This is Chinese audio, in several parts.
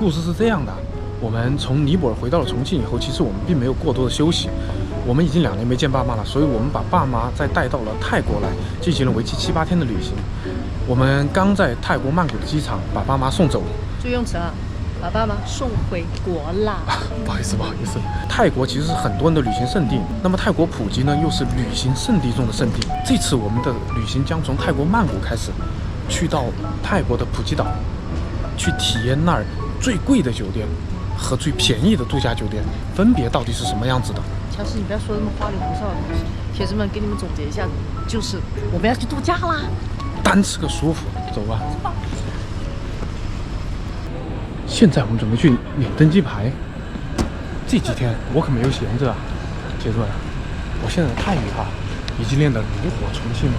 故事是这样的，我们从尼泊尔回到了重庆以后，其实我们并没有过多的休息。我们已经2年没见爸妈了，所以我们把爸妈再带到了泰国来，进行了为期7、8天的旅行。我们刚在泰国曼谷的机场把爸妈送走，注意用词啊，把爸妈送回国啦。不好意思，不好意思。泰国其实是很多人的旅行胜地，那么泰国普吉呢，又是旅行胜地中的胜地。这次我们的旅行将从泰国曼谷开始，去到泰国的普吉岛，去体验那儿最贵的酒店和最便宜的度假酒店分别到底是什么样子的。乔西，你不要说那么花里胡哨的东西。铁子们，给你们总结一下，就是我们要去度假啦，单吃个舒服，走吧。现在我们准备去领登机牌。这几天我可没有闲着啊，铁子们，我现在的泰语已经练得炉火纯青了。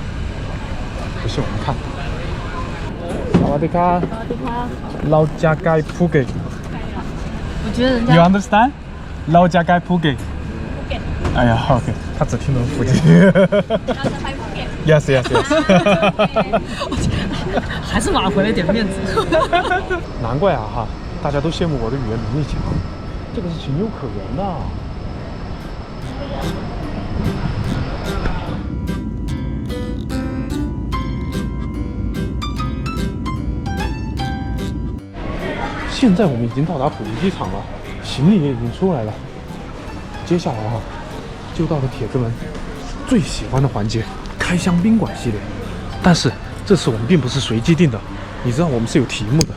不信我们看。萨瓦迪卡，萨瓦迪卡，老家街普吉。我觉得人家 You understand？ 老家街普吉。哎呀 ，OK， 他只听懂普吉。Yes, yes, yes 。还是挽回了点面子。难怪啊大家都羡慕我的语言能力强，这个是情有可原的。现在我们已经到达普吉机场了，行李也已经出来了。接下来就到了铁子们最喜欢的环节——开箱宾馆系列。但是这次我们并不是随机定的，你知道我们是有题目的。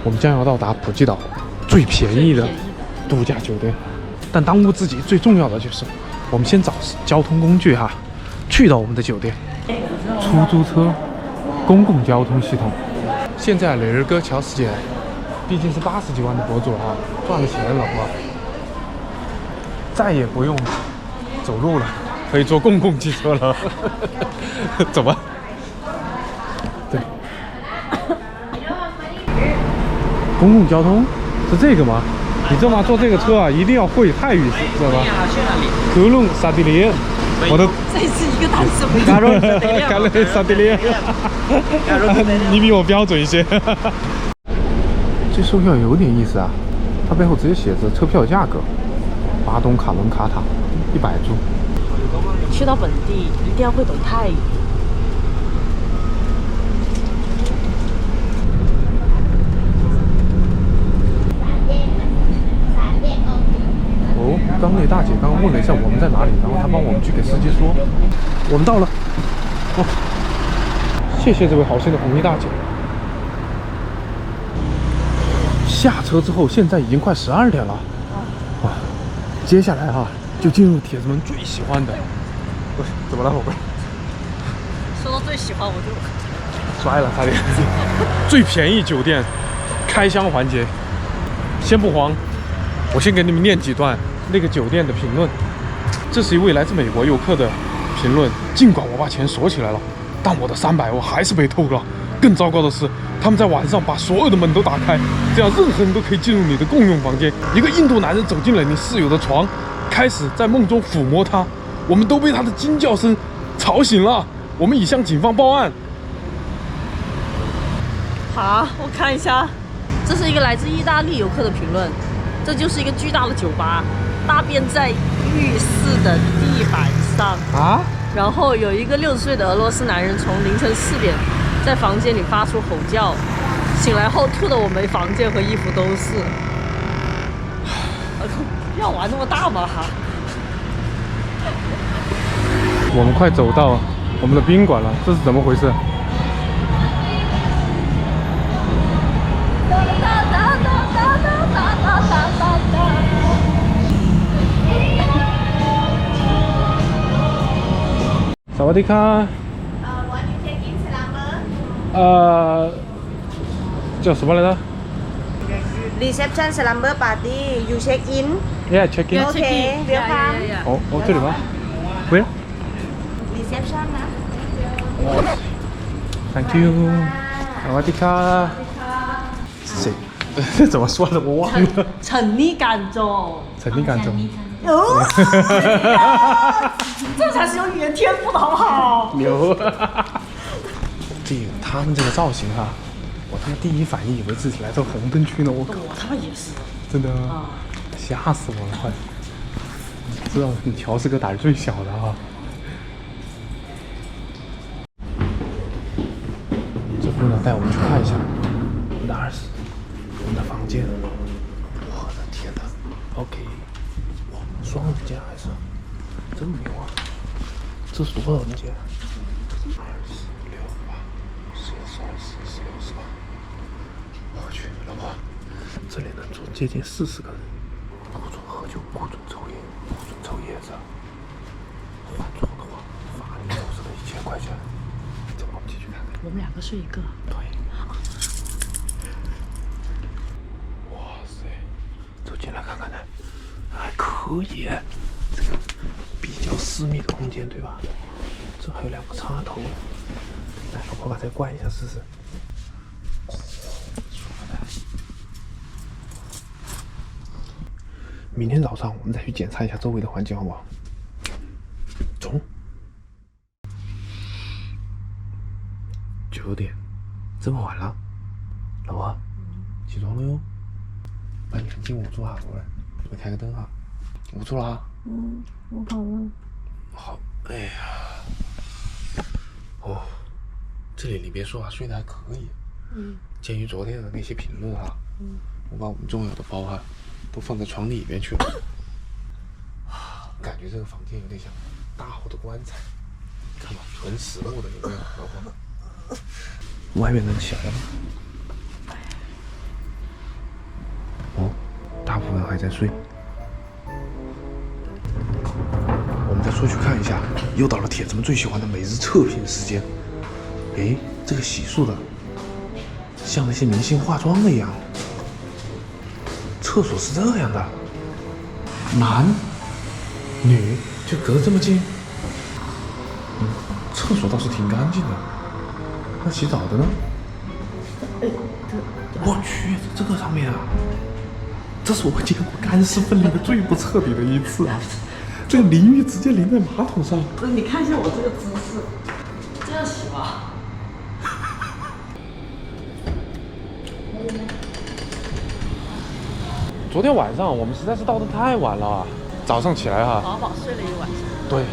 我们将要到达普吉岛最便宜的度假酒店，但当务之急最重要的就是我们先找交通工具去到我们的酒店。出租车、公共交通系统。现在磊儿哥乔斯姐毕竟是80几万的博主赚了钱了再也不用走路了，可以坐公共汽车了。走吧。对，公共交通是这个吗？你知道吗？坐这个车一定要会泰语，知道吗？格隆萨迪里，我的这是一个单词。嘎隆萨迪里，你比我标准一些。这售票有点意思它背后直接写着车票价格：巴东卡伦卡塔100铢。去到本地一定要会懂泰语。刚那大姐刚刚问了一下我们在哪里，然后她帮我们去给司机说我们到了。谢谢这位好心的红衣大姐。下车之后，现在已经快12点了。接下来就进入铁子们最喜欢的。不是，怎么了，宝贝？说到最喜欢我就摔了，差点。最便宜酒店开箱环节，先不慌，我先给你们念几段那个酒店的评论。这是一位来自美国游客的评论：尽管我把钱锁起来了，但我的300欧还是被偷了。更糟糕的是，他们在晚上把所有的门都打开，这样任何人都可以进入你的共用房间。一个印度男人走进了你室友的床，开始在梦中抚摸他。我们都被他的惊叫声吵醒了，我们已向警方报案。好，我看一下，这是一个来自意大利游客的评论。这就是一个巨大的酒吧，大便在浴室的地板上然后有一个60岁的俄罗斯男人从凌晨4点在房间里发出吼叫，醒来后吐的我们房间和衣服都是。要玩那么大吗？我们快走到我们的宾馆了，这是怎么回事？萨瓦迪卡。叫什么来着 Reception slumber party, you check in. Yeah, check in. Okay, welcome. 哦，这里吗？Where? Reception นะ Thank you. 萨瓦迪卡。谁？怎么说的？我忘了。陈立干中。陈立干中。这才是有语言天赋的好不好？牛。他们这个造型我那第一反应以为自己来到红灯区呢，我靠！我他妈也是，真的啊，吓死我了，快！知道你乔是个胆儿最小的啊。这姑娘带我们去看一下，哪儿是我们的房间？我的天哪 ！OK， 哇，双人间还是真没有啊？这是多少人间？24、6、8、14、22、14、15、18。我去，老婆，这里能坐接近40个人。不准喝酒，不准抽烟，不准抽叶子。换床的话，罚你50个1000块钱。走，我们进去看看。我们2个睡一个。对。哇塞，走进来看看呢，还可以。这个比较私密的空间，对吧？这还有2个插头。来，老婆把这个关一下试试。明天早上我们再去检查一下周围的环境，好不好？走。9点，这么晚了，老婆，起床了哟。把眼镜捂住啊，过来，我开个灯哈。捂住了啊。我好了。好，哎呀，哦，这里你别说啊，睡得还可以。鉴于昨天的那些评论哈，我把我们重要的包哈都放在床里面去了。感觉这个房间有点像大号的棺材，看吧，纯实木的，有没有，老婆？外面能起来吗？哦，大部分还在睡。我们再出去看一下，又到了铁子们最喜欢的每日测评时间。诶，这个洗漱的像那些明星化妆的一样。厕所是这样的，男女就隔得这么近。厕所倒是挺干净的。那洗澡的呢？我去，这个上面啊，这是我见过干湿分离的最不彻底的一次啊！这个淋浴直接淋在马桶上。不是，你看一下我这个姿势，这样洗吧。昨天晚上我们实在是到得太晚了啊，早上起来哈，饱饱睡了一晚上。对，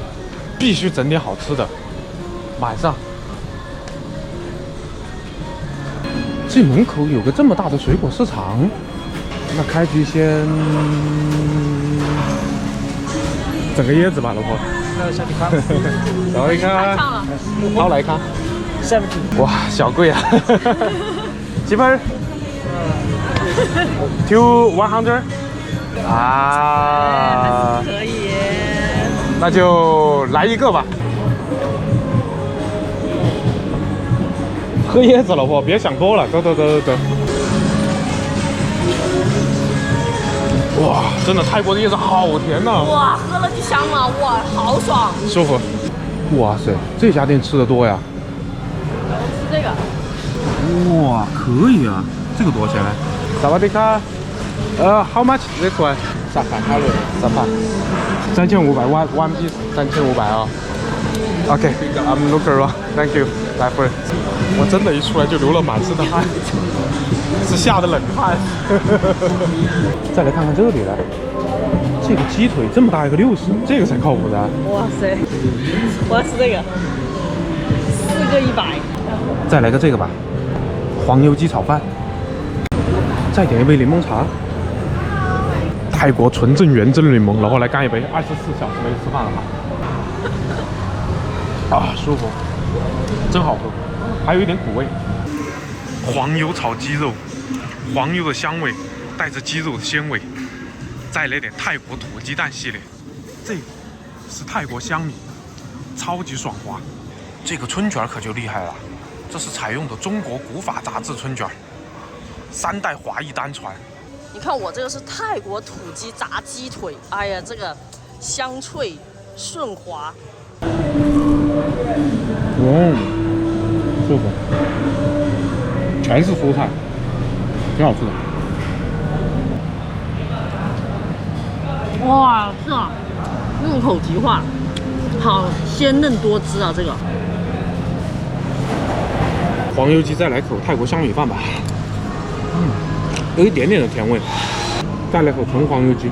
必须整点好吃的。晚上，这门口有个这么大的水果市场，那开局先整个椰子吧，老婆。小迪卡，然后你看，好来看70。哇，小贵啊，几分？to 100啊，可以。那就来一个吧。喝椰子，老婆，别想多了，走走走走走。哇，真的泰国的椰子好甜呐！哇，喝了就香了，哇，好爽，舒服。哇塞，这家店吃的多呀。吃这个。哇，可以啊，这个多少钱呢？萨瓦迪卡，how much this one？ 3盘卡路，3盘，3500 one piece 3500啊。OK，I'm looking around，thank you，来夫人。我真的一出来就流了满身的汗，是吓得冷汗。再来看看这里来，这个鸡腿这么大一个60，这个才靠谱的。哇塞，我要吃这个，4个100。再来个这个吧，黄油鸡炒饭。再点一杯柠檬茶，泰国纯正原汁柠檬，然后来干一杯，24小时没吃饭了啊，舒服，真好喝，还有一点苦味。黄油炒鸡肉，黄油的香味带着鸡肉的鲜味，再来点泰国土鸡蛋系列，这个是泰国香米，超级爽滑。这个春卷可就厉害了，这是采用的中国古法炸制春卷，3代华裔单传。你看我这个是泰国土鸡炸鸡腿，哎呀，这个香脆顺滑。舒服，全是蔬菜，挺好吃的。哇，是啊，入口即化，好鲜嫩多汁啊！这个黄油鸡，再来口泰国香米饭吧。有一点点的甜味。再来口纯黄油鸡。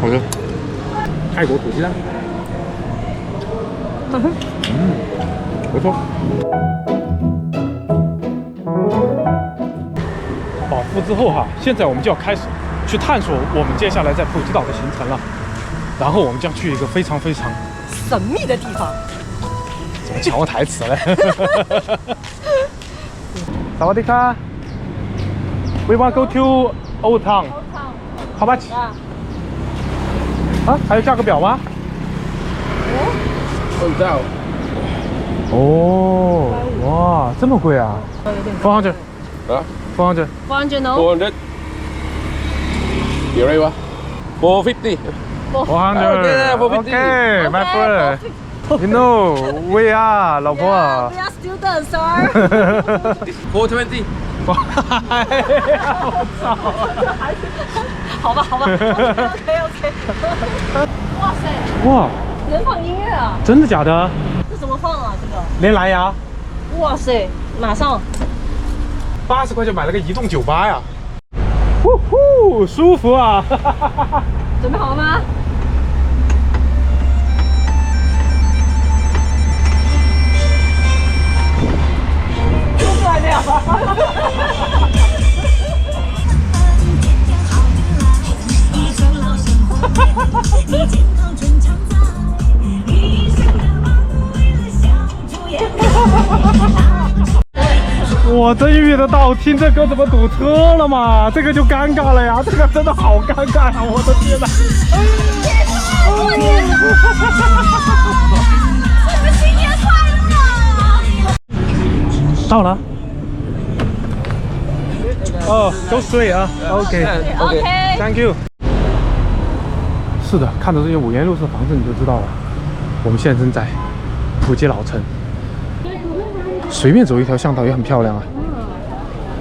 好吃。泰国土鸡蛋。不错。饱腹之后哈，现在我们就要开始去探索我们接下来在普吉岛的行程了。然后我们将去一个非常神秘的地方。怎么抢我台词嘞？萨瓦迪卡 ，We want go to Old Town. How much? 啊，还有价格表吗？哦，哇，这么贵啊？400。Huh? 400。400 no? 400. You ready? 450. 400。Okay, my friend. You know, we are 老婆。Yeah, we are students, sir. 420. 好吧，OK。哇塞，哇，能放音乐啊？真的假的？这怎么放啊？这个？连蓝牙哇塞，马上。 80块就买了个移动酒吧呀！呼呼，舒服啊！准备好了吗？出来没有？我真遇得到，听这歌怎么堵车了嘛？这个就尴尬了呀，这个真的好尴尬呀！我的天哪！我天哪！祝你新年快乐！到了。哦，go straight 啊 ，OK，Thank you。是的，看着这些五颜六色的房子，你就知道了。我们现在正在普吉老城。 随便走一条巷道也很漂亮啊！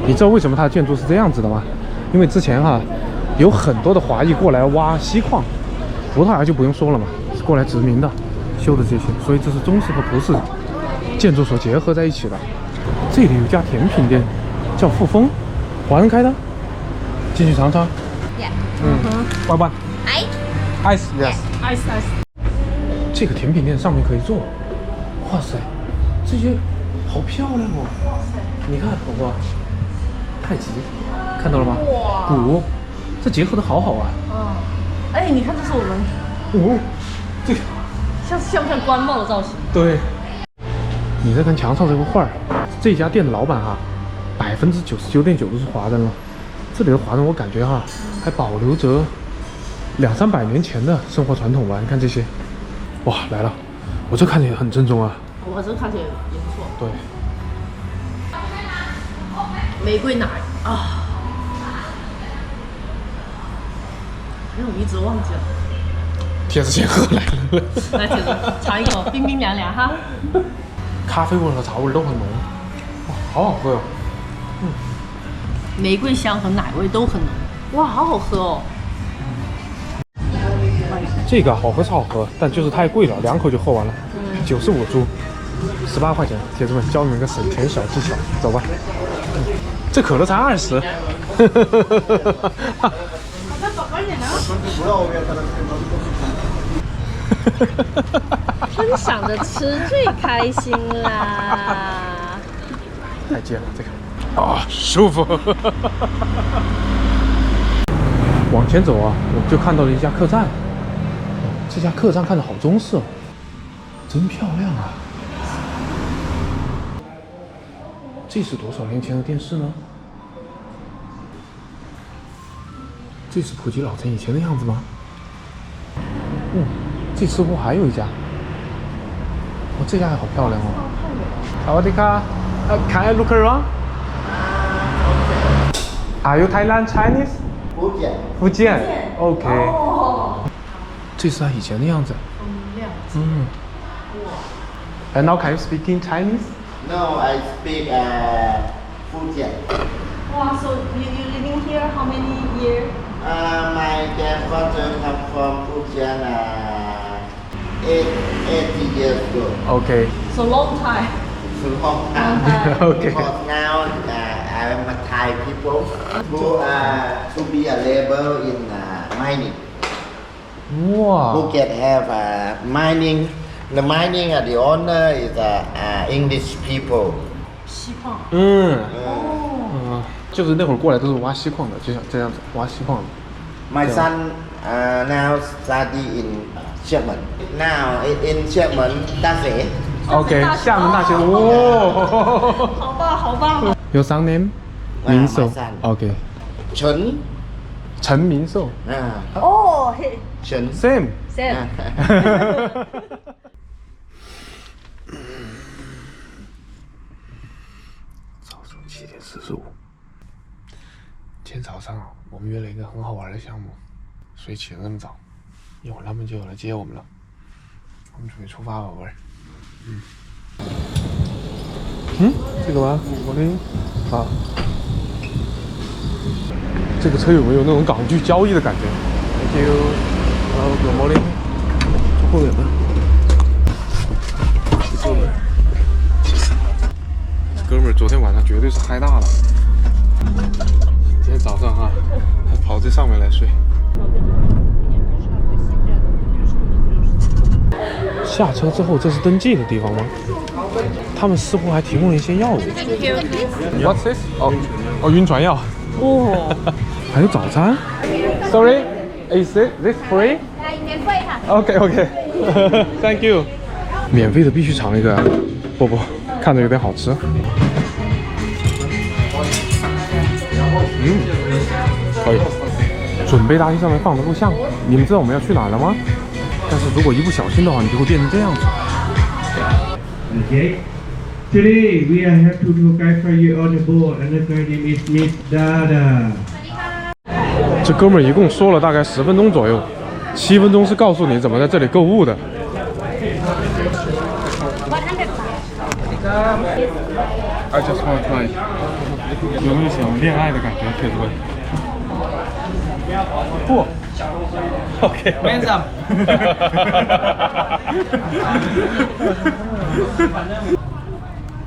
你知道为什么它的建筑是这样子的吗？因为之前哈有很多的华裔过来挖锡矿，葡萄牙就不用说了嘛，是过来殖民的，修的这些，所以这是中式和葡式建筑所结合在一起的。这里有家甜品店，叫富丰，华人开的，进去尝尝。万万。ice yes ice。这个甜品店上面可以坐，哇塞，这些。 好漂亮哦！你看，宝宝，太极，看到了吗？哇！鼓，这结合的好好啊！哎，你看，这是我们这个像不像官帽的造型？对。你再看墙上这幅画，这家店的老板哈，99.9%都是华人了。这里的华人，我感觉哈，还保留着200-300年前的生活传统吧。你看这些，哇，来了，我这看起来很正宗啊。 我这看起来也不错。对，玫瑰奶啊，因为我一直忘记了。铁子先喝来了。来，铁子尝一口，冰冰凉凉哈。咖啡味和茶味都很浓，哇，好好喝哟。玫瑰香和奶味都很浓，哇，好好喝哦。这个好喝是好喝，但就是太贵了，2口就喝完了，95铢。 18块钱，铁子们教你们个省钱小技巧，走吧。这可乐才20。分享着吃最开心啦！太贱了，这个啊，舒服。往前走啊，我们就看到了一家客栈。这家客栈看着好中式哦，真漂亮啊！ 这是多少年前的电视呢？这是普吉老城以前的样子吗？这似乎还有一家。这家还好漂亮哦。萨瓦迪卡，Can I look around? Are you Thailand Chinese? 福建。OK。这是他以前的样子。And now can you speak in Chinese? No, I speak Fujian. Wow, so you living here how many years? My grandfather come from Fujian 80 years ago. OK So long time. So long Long time. time. OK。 Because now I'm a Thai people who to be a labor in mining. 哇 Who can have mining. The mining the owner is English people. 锡矿。嗯，就是那会儿过来都是挖锡矿的，就像这样子挖锡矿的。 My son now study in Sherman. Now in Sherman, Dafe. OK， 厦门大学，哦。好棒，好棒。 Your son name？ 民寿。my son. OK。 Chen. 陈民寿。哦嘿 Chen. Same。 ，Sam。早上7点45。今天早上我们约了一个很好玩的项目，所以起得那么早，一会儿他们就来接我们了。我们准备出发吧，宝贝儿。这个吗？我的啊。这个车有没有那种港剧交易的感觉 ？Thank you。Good morning。坐后面吧。哥们儿昨天晚上绝对是嗨大了。今天早上哈，还跑这上面来睡。下车之后，这是登记的地方吗？他们似乎还提供了一些药物。What's this？ 哦，晕船药。哇，还有早餐。Sorry, is this free？ 免费哈。OK，Thank you。免费的必须尝一个啊！不，看着有点好吃。可以。准备搭去上面放的录像。你们知道我们要去哪儿了吗？但是如果一不小心的话，你就会变成这样子。 Okay. Today we have two tour guides for you on the board, and the guide name is Miss Dada. 这哥们儿一共说了大概10分钟左右，7分钟是告诉你怎么在这里购物的。I just want to try。有没有想恋爱的感觉，铁子们？不。OK。Hands up。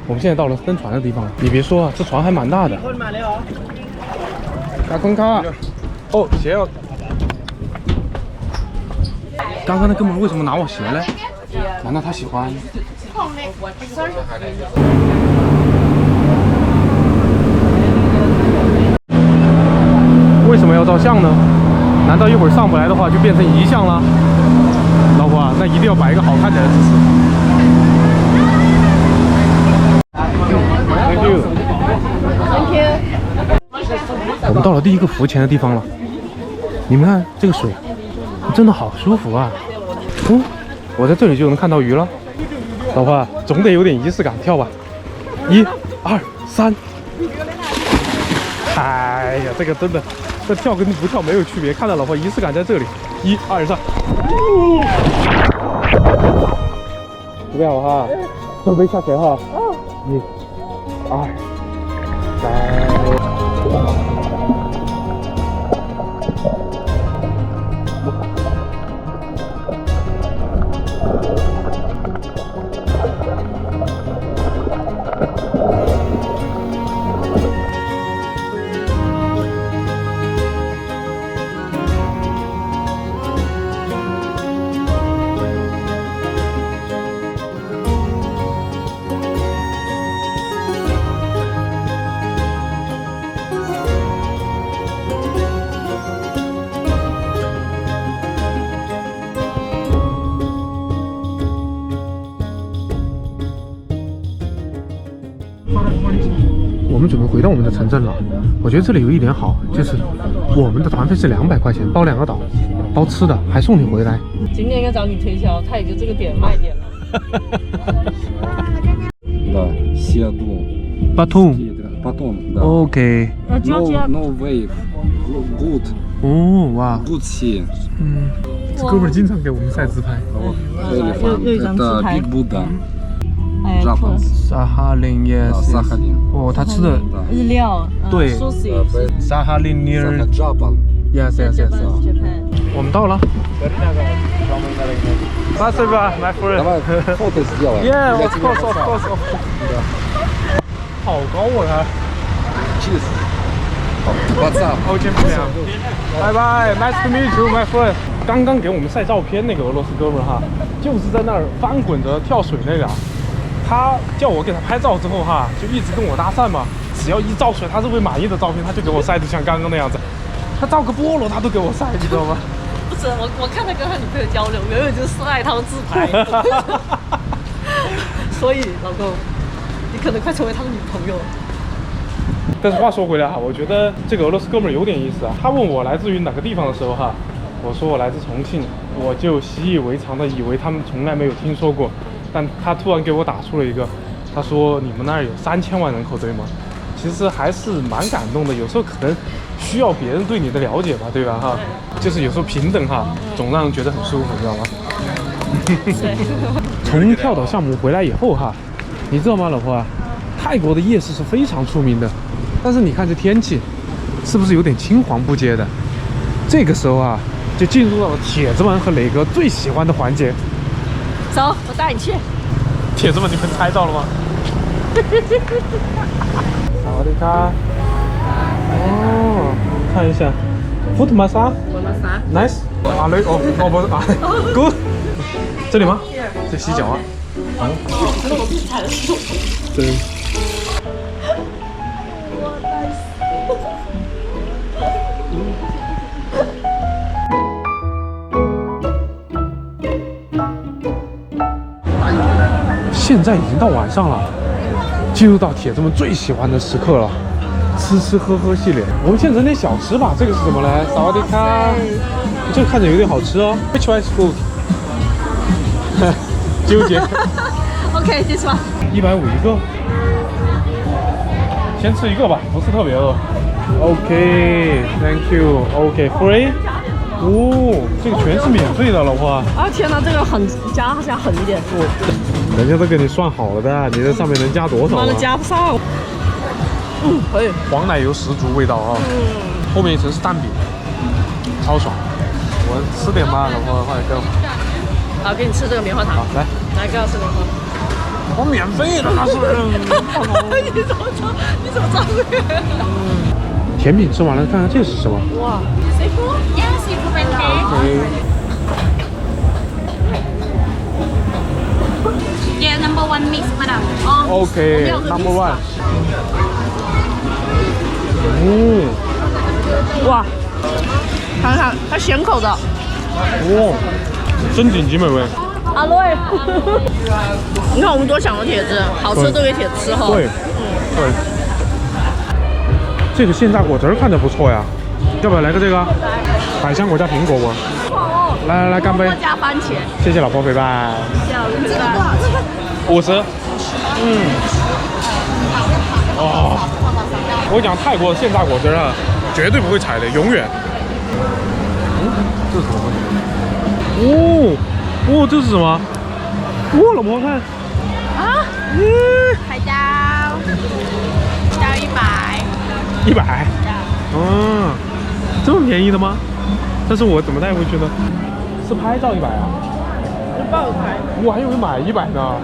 我们现在到了登船的地方，你别说啊，这船还蛮大的。大坤卡。哦，鞋要。刚刚那哥们儿为什么拿我鞋嘞？难道他喜欢？为什么要照相呢？难道一会儿上不来的话就变成遗像了？老婆啊，那一定要摆一个好看点的姿势。Thank you。Thank you。我们到了第一个浮潜的地方了。你们看这个水，真的好舒服啊！我在这里就能看到鱼了。老婆，总得有点仪式感，跳吧！1、2、3。哎呀，这个真的，这跳跟不跳没有区别。看到老婆仪式感在这里。1、2、3。准备好了哈，准备下潜哈。1、2、3。我们准备回到我们的城镇了。我觉得这里有一点好，就是我们的团费是200块钱，包2个岛，包吃的，还送你回来。景点应该找你推销，它也就这个点卖点了。Да, Сиаду. Батум. Потом, да. OK。 No wave. Good. 哦，哇。 Good sea. 这哥们儿经常给我们晒自拍。Elephant. 又一张自 Это 拍 Big Buddha. 哎， Japan. 萨哈林 yes。 萨哈林。哦，他吃的日料，对，sushi。萨哈林 near。 Japan. Yes。 Japan。我们到了。Спасибо, my friend. Давай фото сделаем. Yeah, Я of тебе course, of поставлю. course, of course. 好高啊！ Cheers. What's up? 好见不面，拜拜 ，Nice to meet you, my friend。刚刚给我们晒照片那个俄罗斯哥们儿哈，就是在那儿翻滚着跳水那个啊。他叫我给他拍照之后哈，就一直跟我搭讪嘛。只要一照出来他是会满意的照片，他就给我晒得像刚刚那样子。他照个菠萝他都给我晒，你知道吗？不是我看他跟他女朋友交流，远远就是晒他们自拍。所以老公，你可能快成为他的女朋友了。但是话说回来哈，我觉得这个俄罗斯哥们儿有点意思啊。他问我来自于哪个地方的时候哈，我说我来自重庆，我就习以为常的以为他们从来没有听说过。但他突然给我打出了一个，他说你们那儿有3000万人口对吗？其实还是蛮感动的。有时候可能需要别人对你的了解吧，对吧哈？就是有时候平等哈，总让人觉得很舒服，你知道吗？从跳岛项目回来以后哈，你知道吗，老婆啊？泰国的夜市是非常出名的，但是你看这天气，是不是有点青黄不接的？这个时候啊，就进入了铁子们和磊哥最喜欢的环节。走，我带你去。铁子们，你们猜到了吗？萨瓦迪卡。哦，看一下 ，foot massage。Nice。啊雷哦哦不是啊 ，good。这里吗？这洗脚啊。嗯。我觉得我自己踩的是对。现在已经到晚上了，进入到铁子们最喜欢的时刻了，吃吃喝喝系列。我们先整点小吃吧。这个是什么嘞？萨瓦迪卡，这个看着有点好吃哦。Which one is food？ 纠结。OK， 这是吧150一个，先吃一个吧，不是特别饿。OK，Thank you。OK，free。哦，这个全是免费的，老婆。啊天哪，这个很加狠一点。人家都给你算好了的，你在上面能加多少啊？妈的加不上。嗯，可以。黄奶油十足味道啊。后面一层是蛋饼，超爽。我吃点吧，老婆，快点给我。好，给你吃这个棉花糖。好，来。来，给我吃棉花糖。我免费的那是。你怎么知道这个？甜品吃完了，看看这是什么？哇 seafood pancake. Yeah, number one mix, madam. OK，Number One。嗯，哇，看看它咸口的。哇，真顶级美味。阿瑞，你看我们多想了铁子，好吃都给铁子吃哈。对，对。这个现榨果汁看着不错呀，要不要来个这个？百香果加苹果味。来，干杯！加番茄。谢谢老婆陪伴。这个多少？50。哦，我跟你讲，泰国的现榨果汁啊，绝对不会踩雷，永远。这是什么东西？哦，这是什么？哇，老婆看。啊？海椒100。100。嗯，这么便宜的吗？但是我怎么带回去呢？是拍照100啊？爆牌。我还以为买100呢。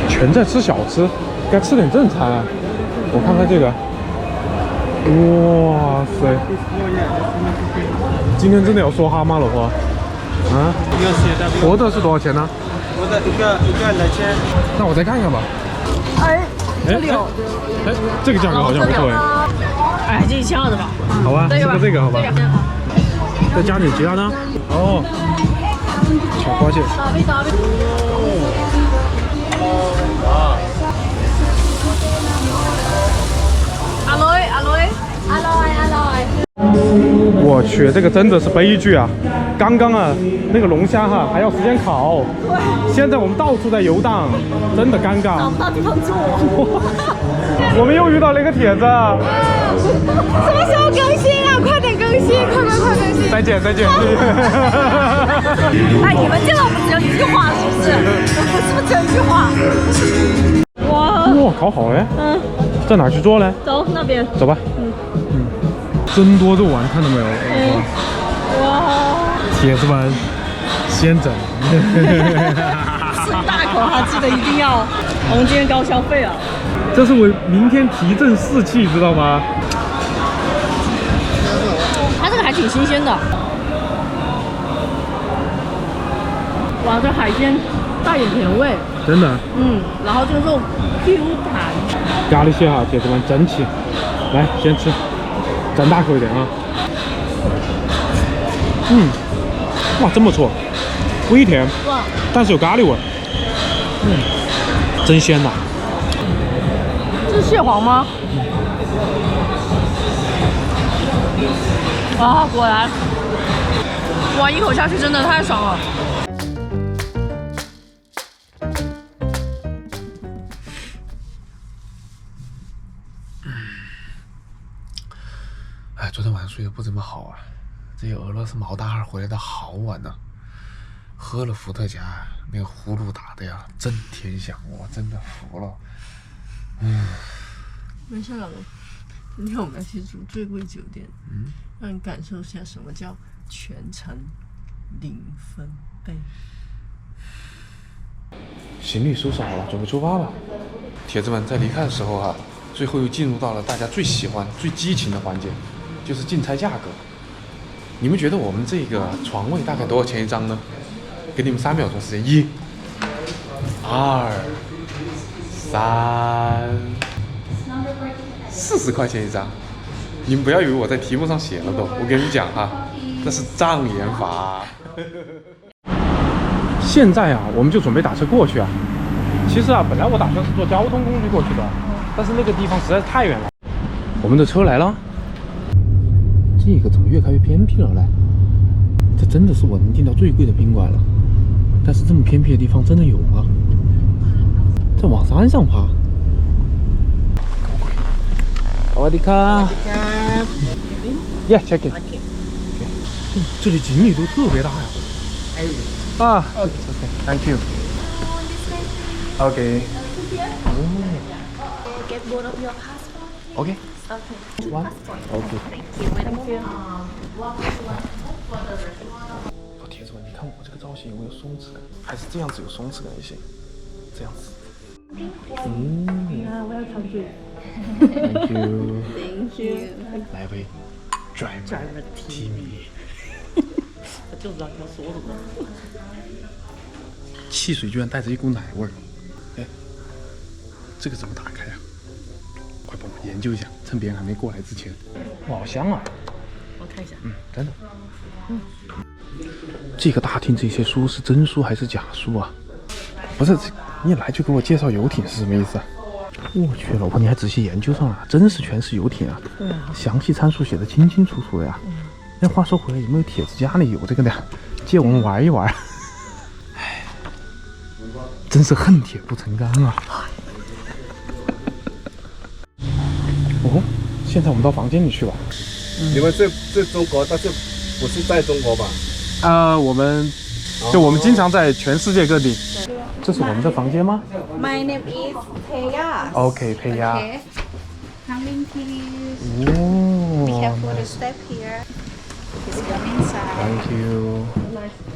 全在吃小吃，该吃点正餐啊！我看看这个，哇塞！今天真的要梭哈吗，老婆？啊？活的是多少钱呢？活的一个2000。那我再看看吧。哎，这里有。哎，这个价格好像不错哎。哎，这1000的吧。好吧，吃个这个好吧。这个再加点其他的。哦，炒花蟹。阿來。我去，这个真的是悲剧啊！刚刚啊，那个龙虾哈还要时间烤，现在我们到处在游荡，真的尴尬。找不到地方坐。我们又遇到了一个帖子。什么時候更新啊？快點更新，快更新！再见。哎，你们见到我们只有一句话是不是？是不是只有一句话？哇，烤好嘞。在哪去做嘞？走那边。走吧。真多肉丸，看到没有？哇，铁子们，先整。吃一大口哈，记得一定要。我们今天高消费啊！这是我明天提振士气，知道吗？它这个还挺新鲜的。哇，这海鲜带点甜味。真的。然后这个肉 Q 弹。咖喱蟹哈，铁子们整起，来先吃，整大口一点啊。哇，真不错，微甜，但是有咖喱味。真鲜呐！这是蟹黄吗？啊，果然，哇，一口下去真的太爽了。哎，昨天晚上睡得不怎么好啊，这些俄罗斯毛大汉回来的好晚呢，喝了伏特加，那个呼噜打的呀，震天响，我真的服了。没事了，今天我们要去住最贵酒店，让你感受一下什么叫全程0分贝。行李收拾好了，准备出发吧。铁子们在离开的时候啊，最后又进入到了大家最喜欢、最激情的环节，就是竞猜价格。你们觉得我们这个床位大概多少钱一张呢？给你们3秒钟时间，1、2、3， 40块钱一张。你们不要以为我在题目上写了都，我跟你们讲哈，这是障眼法。现在啊，我们就准备打车过去啊。其实啊，本来我打算是坐交通工具过去的，但是那个地方实在是太远了。我们的车来了，这个怎么越开越偏僻了呢？这真的是我能订到最贵的宾馆了。但是这么偏僻的地方真的有吗？再往山上爬。萨瓦迪卡。Yeah, check it. 这里锦鲤都特别大呀。啊 ，OK, thank you. OK. Get both of your passport. OK. Okay. One. OK. Thank you. 铁子们，你看我这个造型有没有松弛感？还是这样子有松弛感一些？这样子。Welcome to. Thank you. Thank you. 来杯 Driver Timmy。我就知道你要说什么。汽水居然带着一股奶味儿。哎，这个怎么打开啊？快帮我研究一下，趁别人还没过来之前。哇，好香啊！我看一下。真的。这个大厅这些书是真书还是假书啊？不是，你一来就给我介绍游艇是什么意思啊？我去，老婆你还仔细研究上了，真是全是游艇啊！对啊，详细参数写的清清楚楚的呀。那话说回来，有没有帖子家里有这个的？借我们玩一玩。唉，真是恨铁不成钢啊！哦，现在我们到房间里去吧。你们是中国，但是不是在中国吧？我们经常在全世界各地。这是我们的房间吗 My name is Thea.？OK， 佩亚。 Okay. Come in, please. 哦 Careful to step here. Please come inside.，Thank you。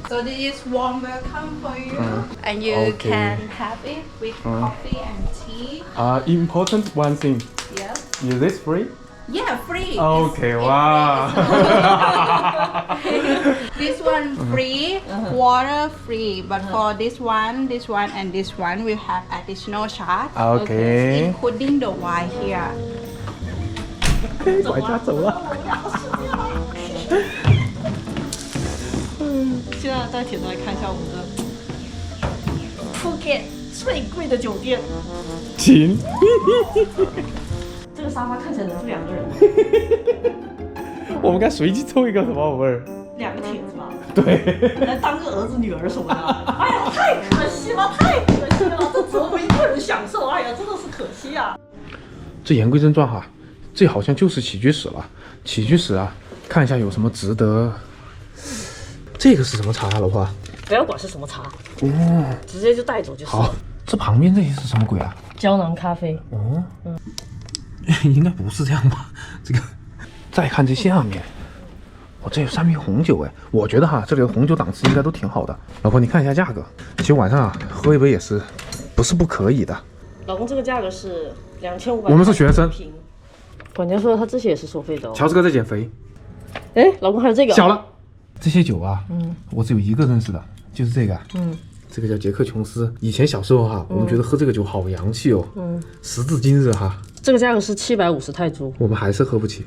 So this is warm welcome for you, and you Okay. can have it with coffee and tea. Important one thing. Yes. Is this free? Yeah, free. Okay, It's wow. This one free, water free, but for this one, and this one will have additional charge. Okay. Including the wine here. 拐家走了。现在带铁子来看一下我们的 Phuket 最贵的酒店。请。这个沙发看起来能住2个人。我们该随机抽一个什么味儿2个铁子吧。对。来当个儿子女儿什么的。哎呀，太可惜了，太可惜了，这只有我一个人享受。哎呀，真的是可惜啊。这言归正传哈，这好像就是起居室了。起居室啊，看一下有什么值得。这个是什么茶啊，老婆？不要管是什么茶，直接就带走就是。好，这旁边这些是什么鬼啊？胶囊咖啡。哦，应该不是这样吧？这个，再看这下面，哦，这有3瓶红酒哎，我觉得哈，这里的红酒档次应该都挺好的。老婆，你看一下价格，其实晚上啊喝一杯也是不是不可以的。老公，这个价格是2500。我们是学生。管家说他这些也是收费的哦。乔治哥在减肥。哎，老公还有这个。小了。这些酒啊，我只有一个认识的，就是这个。这个叫杰克琼斯。以前小时候哈，我们觉得喝这个酒好洋气哦。时至今日哈，这个价格是750泰铢，我们还是喝不起。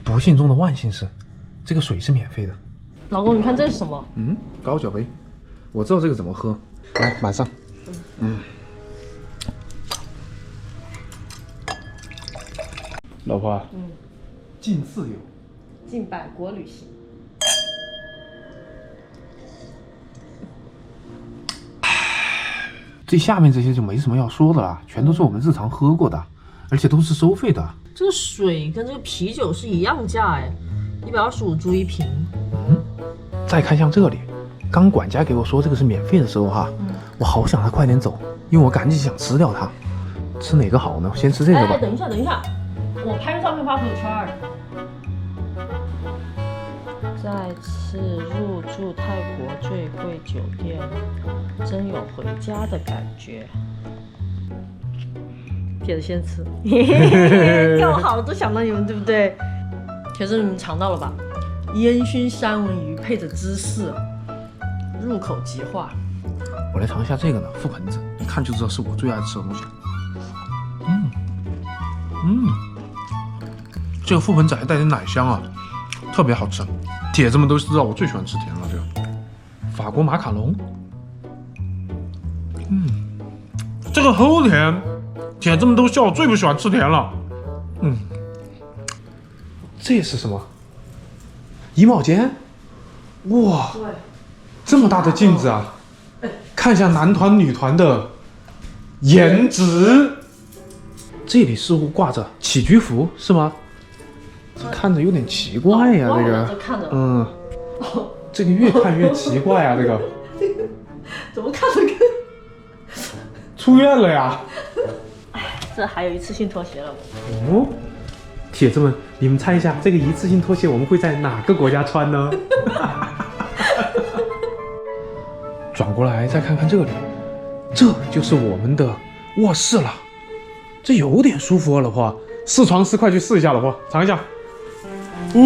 不幸中的万幸是，这个水是免费的。老公，你看这是什么？高脚杯，我知道这个怎么喝。来，马上。老婆。近4游，进百国旅行。这下面这些就没什么要说的了，全都是我们日常喝过的，而且都是收费的。这个水跟这个啤酒是一样价哎，125铢1瓶。再看像这里，刚管家给我说这个是免费的时候哈，我好想他快点走，因为我赶紧想吃掉它。吃哪个好呢？先吃这个吧。哎，等一下，我拍个照片发朋友圈。再次入住泰国最贵酒店，真有回家的感觉。铁子先吃，要好都想到你们，对不对？铁子，你们尝到了吧？烟熏三文鱼配着芝士，入口即化。我来尝一下这个呢，覆盆子，一看就知道是我最爱吃的东西。这个覆盆子还带点奶香啊，特别好吃。铁子们都知道我最喜欢吃甜了，这个法国马卡龙，这个齁甜，铁子们都笑我最不喜欢吃甜了。这是什么？衣帽间？哇，这么大的镜子啊！看一下男团女团的颜值。这里似乎挂着起居服是吗？这看着有点奇怪呀，这个。这个越看越奇怪啊，这个。怎么看着跟出院了呀？这还有一次性拖鞋了。哦，铁子们，你们猜一下，这个一次性拖鞋我们会在哪个国家穿呢？转过来再看看这里，这就是我们的卧室了。这有点舒服啊，老婆。4床4，快去试一下，老婆，尝一下。这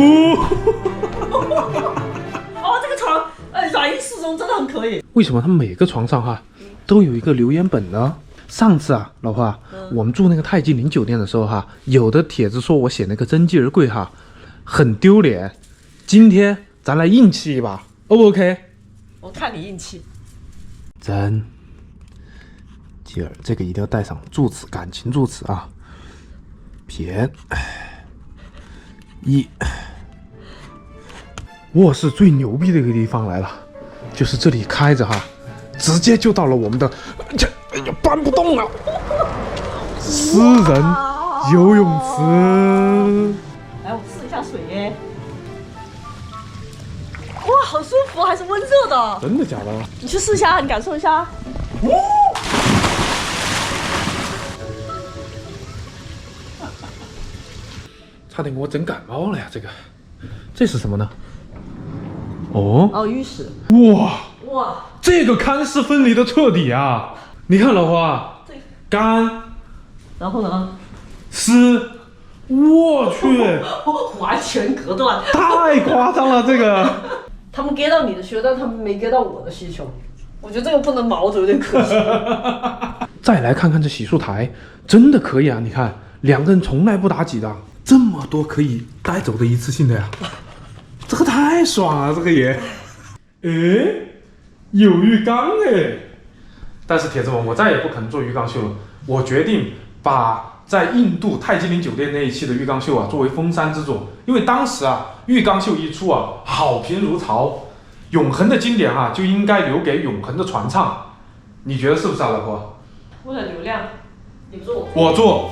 个床，软硬适中，真的很可以。为什么他们每个床上哈都有一个留言本呢？上次啊，老婆，我们住那个泰姬陵酒店的时候哈，有的帖子说我写那个真迹儿贵哈，很丢脸。今天咱来硬气一把 ，O 不 OK？ 我看你硬气。真吉尔，这个一定要带上助词，感情助词啊。便一，卧室最牛逼的一个地方来了，就是这里开着哈，直接就到了我们的，哎呀，搬不动了，私人游泳池。来，我试一下水耶。哇，好舒服，还是温热的。真的假的？你去试一下，你感受一下。差点给我整感冒了呀！这是什么呢？哦，浴室。哇，这个干湿分离的彻底啊！你看老花，干，然后呢？湿，我去，完全隔断，太夸张了这个。他们 get 到你的需求，但他们没 get 到我的需求。我觉得这个不能毛着，有点可惜。再来看看这洗漱台，真的可以啊！你看，2个人从来不打挤的。这么多可以带走的一次性的呀，这个太爽了，这个也，有浴缸哎！但是铁子们，我再也不可能做浴缸秀了，我决定把在印度泰姬陵酒店那一期的浴缸秀啊作为封山之作，因为当时啊浴缸秀一出啊，好评如潮，永恒的经典啊就应该留给永恒的传唱，你觉得是不是啊，老婆？为了流量，你做我做。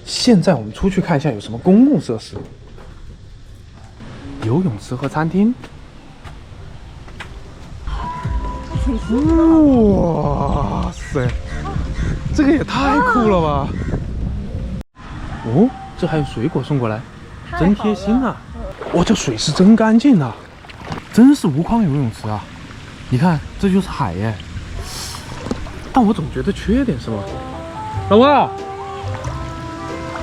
现在我们出去看一下有什么公共设施。游泳池和餐厅。哇塞，这个也太酷了吧！哦，这还有水果送过来，真贴心啊！哇，这水是真干净啊，真是无框游泳池啊！你看，这就是海耶。但我总觉得缺点什么。老婆，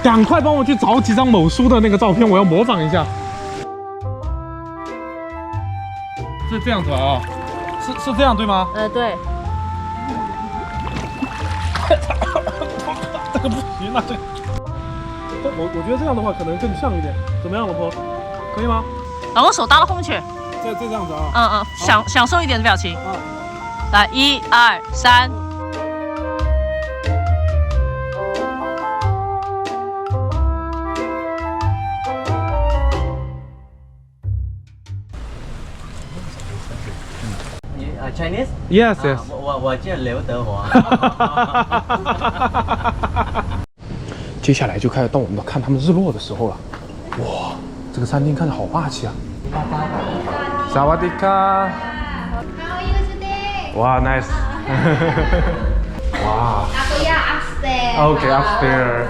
赶快帮我去找几张某书的那个照片，我要模仿一下。是这样子啊？是这样对吗？对。这个不行啊，我觉得这样的话可能更像一点。怎么样，老婆？可以吗？然后手搭到后面去。这样子啊。享受一点的表情。来，1、2、3。Chinese? Yes, yes. 我叫刘德华。接下来就开始到我们看他们日落的时候了。哇，这个餐厅看着好霸气啊！萨瓦迪卡。How are you today? 哇 ，nice。哇。Aku ya upstairs. OK, upstairs。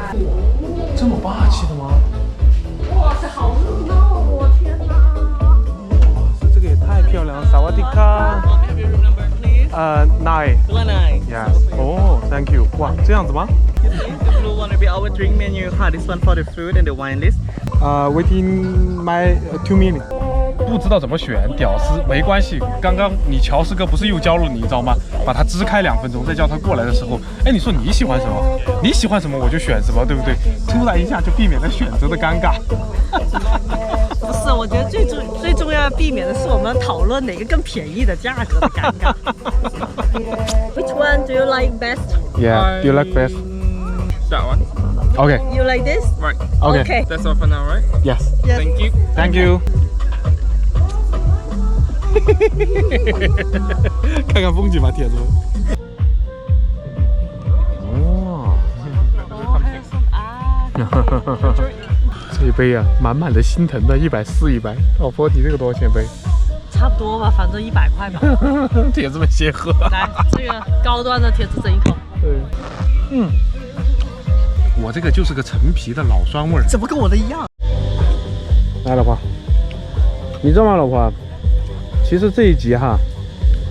这么霸气的吗？哇塞，好热闹哦！我天哪！哇塞，这个也太漂亮了！萨瓦迪卡。9. 9. Yes. Oh, thank you. 哇，这样子吗 The blue one will be our drink menu. This one for the food and the wine list. Waiting my 2 minutes。不知道怎么选，屌丝没关系。刚刚你乔师哥不是又教了你一招吗？把它支开2分钟，再叫他过来的时候，哎，你说你喜欢什么？你喜欢什么我就选什么，对不对？突然一下就避免了选择的尴尬。不是，我觉得最重要要避免的是我们讨论哪个更便宜的价格的尴尬。Which one do you like best? Yeah, do you like best? That one. Okay. You like this? Right. Okay. That's all for now, right? Yes. Thank you. Thank you. 看看风景吧，铁子们。哇！这一杯啊，满满的心疼的140、100。老婆，你这个多少钱杯？差不多吧，反正100块吧。铁子们先喝。来，这个高端的铁子整一口。对。我这个就是个陈皮的老酸味儿。怎么跟我的一样？来，老婆，你知道吗，老婆？其实这一集哈，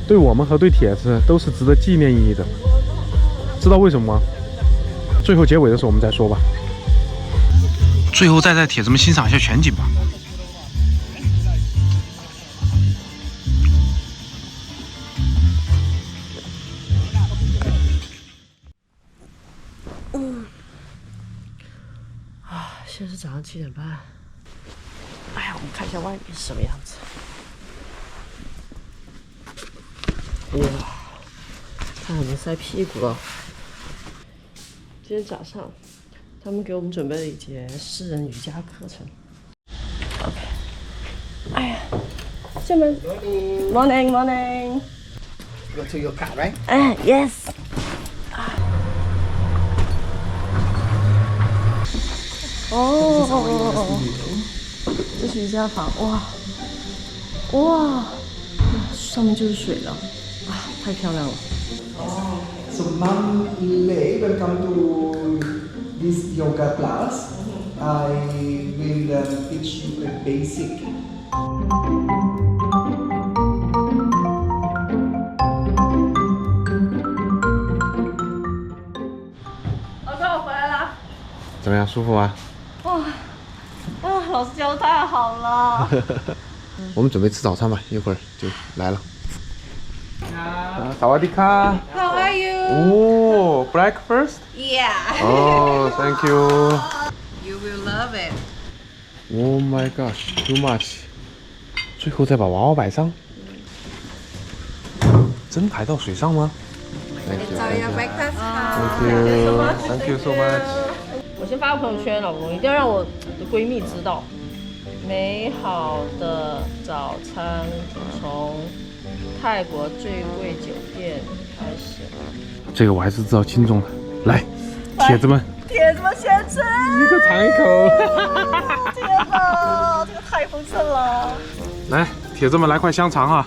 对我们和对铁子都是值得纪念意义的。知道为什么吗？最后结尾的时候我们再说吧。最后再带铁子们欣赏一下全景吧。现在是早上7点半。哎呀，我们看一下外面是什么样子。哇，看我们晒屁股了。今天早上，他们给我们准备了一节私人瑜伽课程。OK。哎呀，进门。Morning, morning. Go to your car, right? Yes. 哦，这是瑜伽房，哇，上面就是水了，啊，太漂亮了。So Ma'am Lei, welcome to this yoga class. I will teach you a basic. OK， 我回来了。怎么样，舒服吗？老师教的太好了。我们准备吃早餐吧，一会儿就来了。萨瓦迪卡。How are you? Oh, breakfast? Yeah. Oh, thank you. You will love it. Oh my gosh, too much. 最后再把娃娃摆上。真排到水上吗 Enjoy your breakfast. Thank you. Thank you so much. 我先发个朋友圈，老公一定要让我的闺蜜知道。美好的早餐从泰国最贵酒店开始。这个我还是知道轻重的。来，铁子们，铁子们先吃。一个尝一口。天哪，这个太丰盛了。来，铁子们来块香肠啊！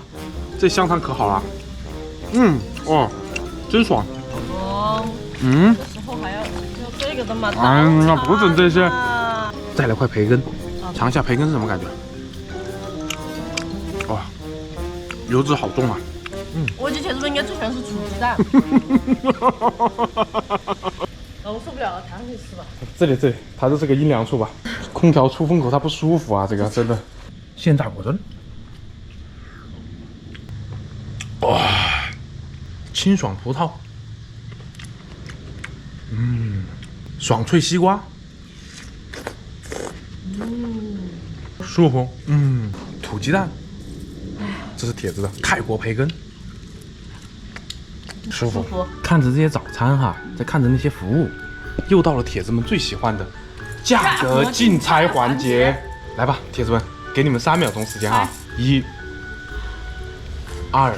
这香肠可好了。哦，真爽。哦。这时候还要这个的嘛？那不准这些。再来块培根，尝一下培根是什么感觉？哇，油脂好重啊！我觉得铁子们应该最喜欢吃煮鸡蛋。我受不了了，抬上去吃吧。这里，它这是个阴凉处吧？空调出风口它不舒服啊，这个真的。现榨果冻，哇，清爽葡萄，爽脆西瓜，舒服，土鸡蛋，这是铁子的泰国培根。舒服。看着这些早餐哈，再看着那些服务，又到了铁子们最喜欢的价格竞猜环节。来吧，铁子们，给你们3秒钟时间哈，1、2、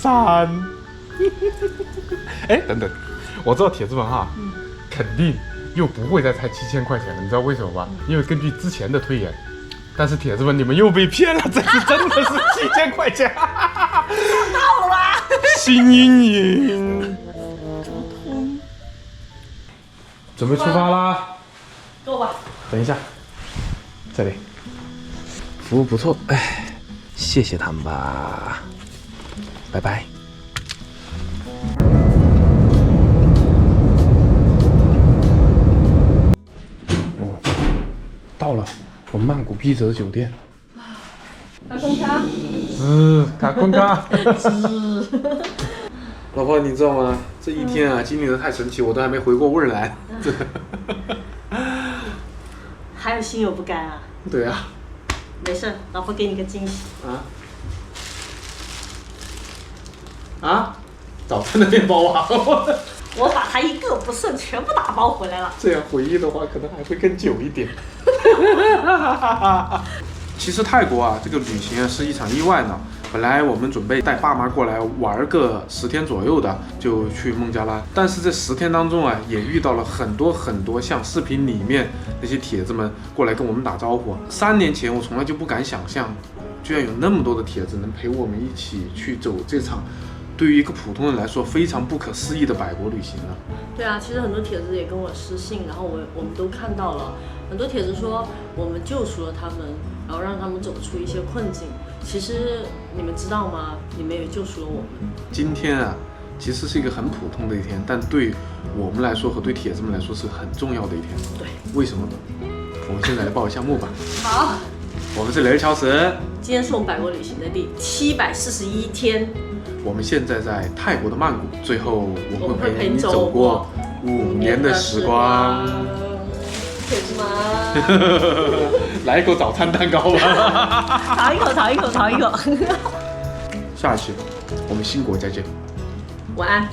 3。哎，等等，我知道铁子们哈，肯定又不会再猜7000块钱了，你知道为什么吗？因为根据之前的推演。但是铁子们，你们又被骗了，这次真的是7000块钱，到了吧？新阴影。准备出发啦！够吧？等一下，这里服务不错，哎，谢谢他们吧，拜拜。到了。我们曼谷必泽酒店。卡坤卡。卡坤卡。老婆，你知道吗？这一天啊，经历的太神奇，我都还没回过味儿来。还有心有不甘啊？对啊。没事，老婆给你个惊喜。早餐的面包啊！我把它一个不剩全部打包回来了。这样回忆的话，可能还会更久一点。其实泰国啊，这个旅行啊是一场意外呢。本来我们准备带爸妈过来玩个10天左右的，就去孟加拉。但是这10天当中啊，也遇到了很多像视频里面那些帖子们过来跟我们打招呼。3年前我从来就不敢想象，居然有那么多的帖子能陪我们一起去走这场对于一个普通人来说非常不可思议的百国旅行呢。对啊，其实很多帖子也跟我私信，然后我们都看到了，很多帖子说我们救赎了他们，然后让他们走出一些困境。其实你们知道吗？你们也救赎了我们。今天啊，其实是一个很普通的一天，但对我们来说和对帖子们来说是很重要的一天。对，为什么呢？我们现在来报一下幕吧。好，我们是雷乔什。今天是我们百国旅行的第741天。我们现在在泰国的曼谷，最后我会陪你走过5年的时光。铁子们，来一口早餐蛋糕吧。尝一口，尝一口，尝一口。下期我们新国再见。晚安。